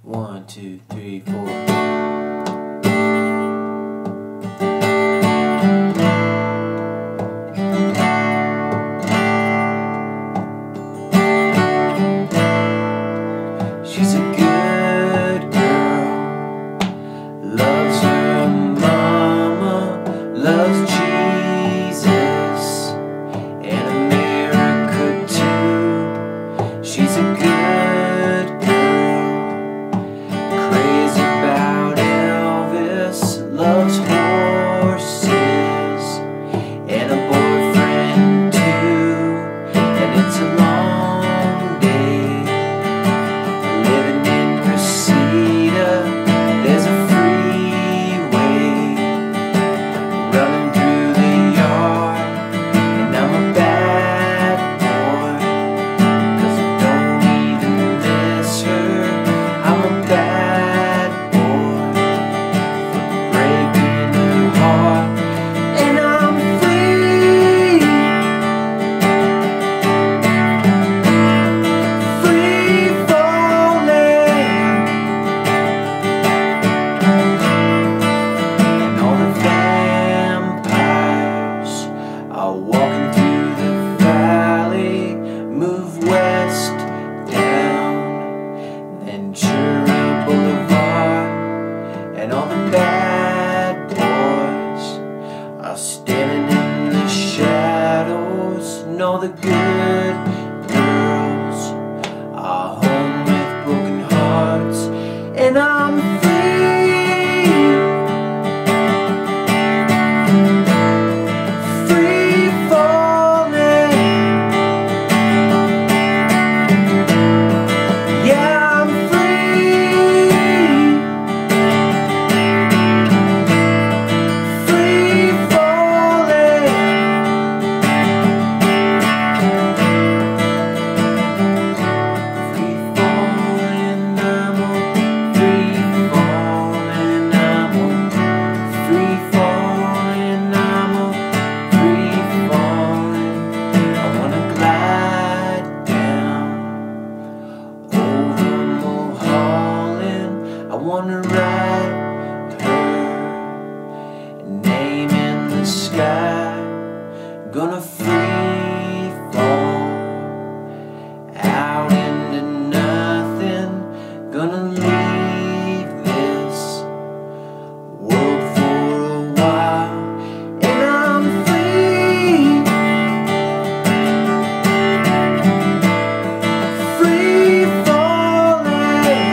1, 2, 3, 4. She's a good girl, loves her mama, loves Jesus and America too. She's a good girl, crazy about Elvis, loves horses and a boyfriend too. And it's a long day living in Reseda. There's a freeway running through the yard, and I'm a bad boy, 'cause I don't even miss her. I'm a bad boy for breaking her heart, and I'm free, free falling. And all the vampires are walking through the valley, move west down Ventura Boulevard. And all the bad boys are standing in the shadows, and all the good girls are home with broken hearts, and I'm free, free falling. Yeah, I'm free, free falling. Free falling, I'm on free falling, I'm on free falling, I'm on free falling. I wanna glide down over Mulholland. I wanna ride her, name in the sky. Gonna free fall out into nothing. Gonna leave this world for a while, and I'm free, free falling.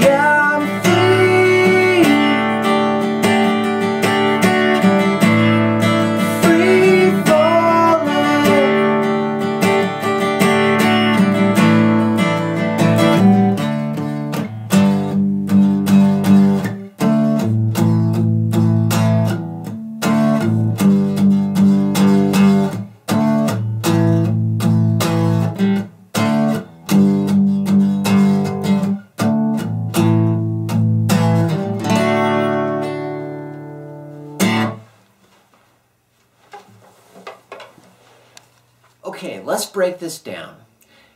Yeah, I'm free, free falling. Okay, let's break this down.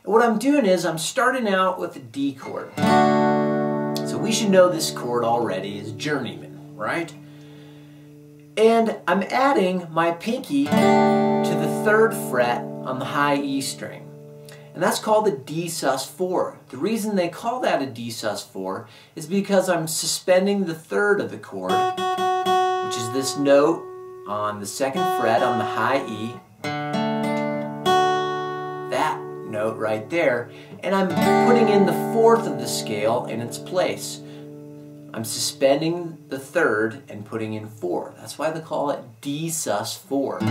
And what I'm doing is I'm starting out with a D chord. So we should know this chord already is journeyman, right? And I'm adding my pinky to the 3rd fret on the high E string. And that's called the D sus4. The reason they call that a D sus4 is because I'm suspending the 3rd of the chord, which is this note on the 2nd fret on the high E. That note right there, and I'm putting in the 4th of the scale in its place. I'm suspending the 3rd and putting in 4. That's why they call it D sus4.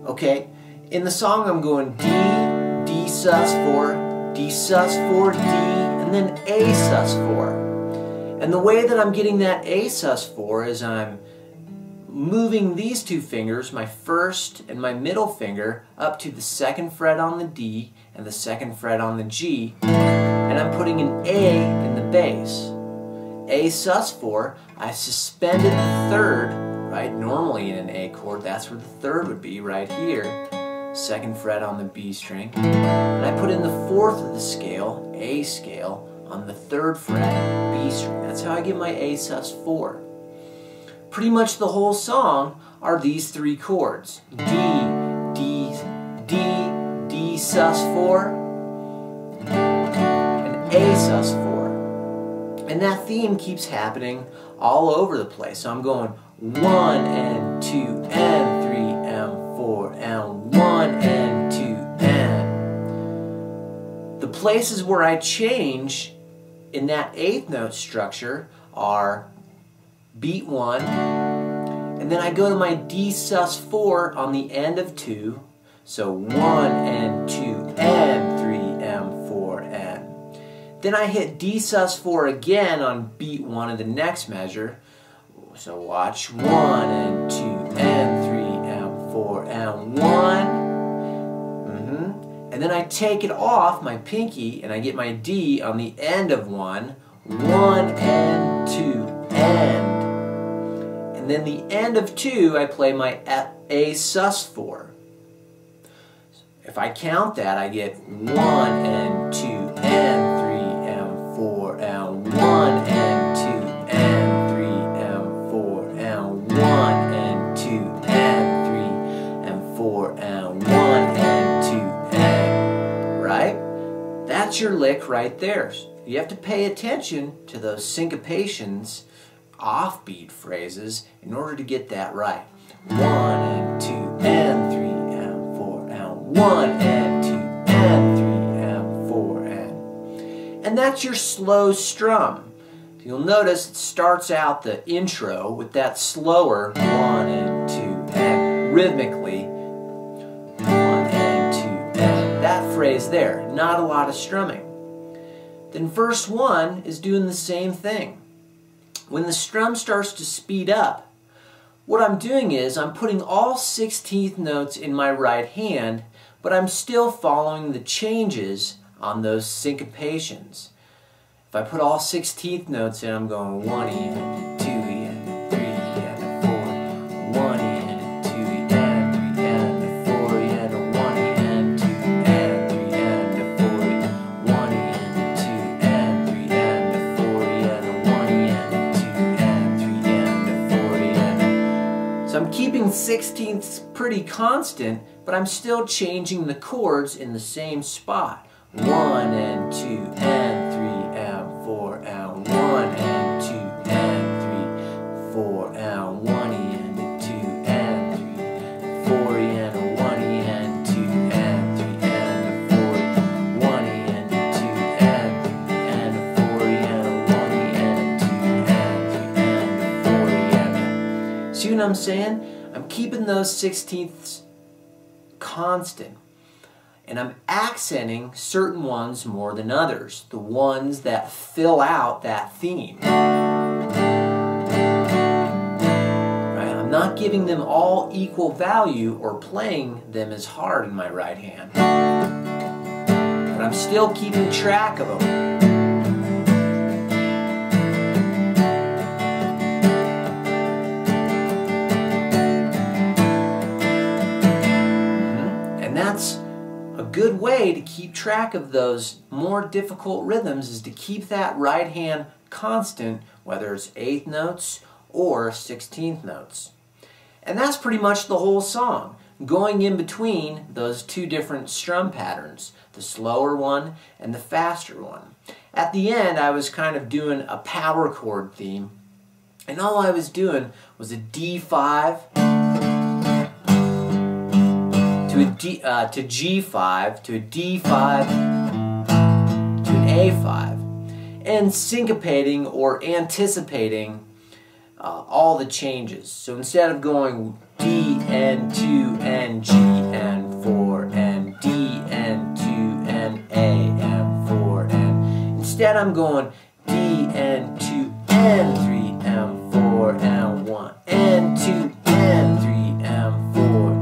Okay, in the song I'm going D, D sus4, D sus4, D, and then A sus4. And the way that I'm getting that A sus4 is I'm moving these two fingers, my first and my middle finger, up to the 2nd fret on the D and the 2nd fret on the G, and I'm putting an A in the bass. A sus4, I suspended the 3rd, right? Normally in an A chord, that's where the 3rd would be, right here. 2nd fret on the B string, and I put in the 4th of the scale, A scale, on the 3rd fret, B string. That's how I get my A sus4. Pretty much the whole song are these 3 chords. D, D, D, D sus4, and A sus4. And that theme keeps happening all over the place. So I'm going 1 and 2 and 3 and 4 and 1 and 2 and. The places where I change in that 8th note structure are beat 1, and then I go to my D sus4 on the end of 2, so 1 and 2 and 3 and 4 and. Then I hit D sus4 again on beat 1 of the next measure, so watch 1 and 2 and 3 and 4 and 1. And then I take it off my pinky and I get my D on the end of 1, 1 and 2 and. And then the end of 2 I play my A sus4. If I count that I get 1 and 2 and 3 and 4 and 1 and 2 and 3 and 4 and 1 and 2 and 3 and 4 and 1 and 2 and. Right? That's your lick right there. You have to pay attention to those syncopations, offbeat phrases, in order to get that right. 1 and 2 and 3 and 4 and 1 and 2 and 3 and 4 and. And that's your slow strum. You'll notice it starts out the intro with that slower 1 and 2 and rhythmically 1 and 2 and. That phrase there, not a lot of strumming. Then verse 1 is doing the same thing. When the strum starts to speed up, what I'm doing is I'm putting all 16th notes in my right hand, but I'm still following the changes on those syncopations. If I put all 16th notes in, I'm going 1 E and 2 E and 3 E and 4, 1 E and 2 E and 3 and 4 E and 1 E and 2 and 3 and 4 E, 1 E and 2 and 3 and 4 E and 1 E and 2 and 3 and 4 E and. So I'm keeping 16ths pretty constant, but I'm still changing the chords in the same spot. 1 and 2 and 3 and 4 and 1 and 2 and 3, 4 and 1 E and 2 and 3, 4 E and 1 E and 2 and 3 and 4, 1 E and 2 and 4 E and 1 E and 2 and 3 and 4 E and. See what I'm saying? I'm keeping those 16ths constant. And I'm accenting certain ones more than others, the ones that fill out that theme. Right? I'm not giving them all equal value or playing them as hard in my right hand. But I'm still keeping track of them. And that's a good way to keep track of those more difficult rhythms is to keep that right hand constant, whether it's 8th notes or 16th notes. And that's pretty much the whole song, going in between those 2 different strum patterns, the slower one and the faster one. At the end, I was kind of doing a power chord theme, and all I was doing was a D5 to G5, to a D5, to an A5, and syncopating or anticipating all the changes. So instead of going D and 2 and G and 4 and D and 2 and A and 4 and, instead I'm going D and 2 and 3 and 4 and 1 and 2 and 3 and 4,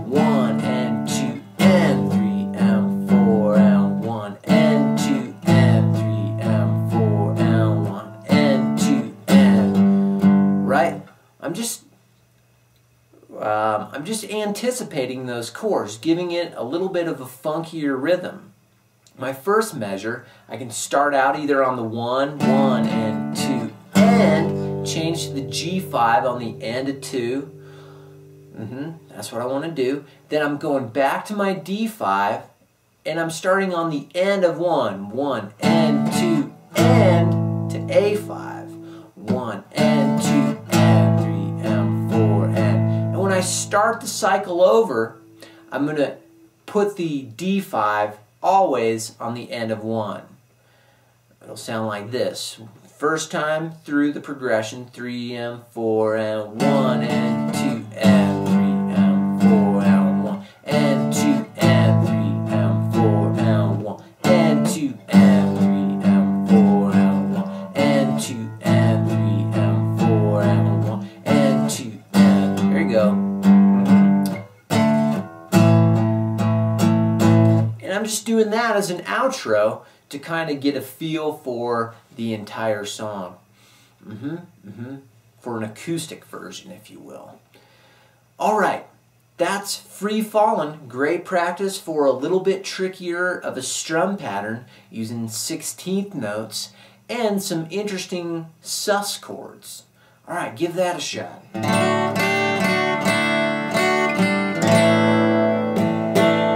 1 and 2 and 3 and 4 and 1 and 2 and 3 and 4 and 1 and 2 and. Right? I'm just I'm just anticipating those chords, giving it a little bit of a funkier rhythm. My first measure, I can start out either on the 1, 1, and 2, and change to the G5 on the end of 2. That's what I want to do. Then I'm going back to my D5, and I'm starting on the end of 1, 1, and 2, and to A5. 1, and 2, and 3, and 4, and when I start the cycle over, I'm going to put the D5 always on the end of 1. It'll sound like this. First time through the progression, 3 and 4 and 1 and 2 and 3 and 4 and 1 and 2 and 3 and 4 and 1 and 2 and 3 and 4 and 1 and 2 and 3 and 4 and 1 and 2 and there you go. And I'm just doing that as an outro to kind of get a feel for the entire song. For an acoustic version, if you will. Alright, that's Free Fallin'. Great practice for a little bit trickier of a strum pattern using 16th notes and some interesting sus chords. Alright, give that a shot.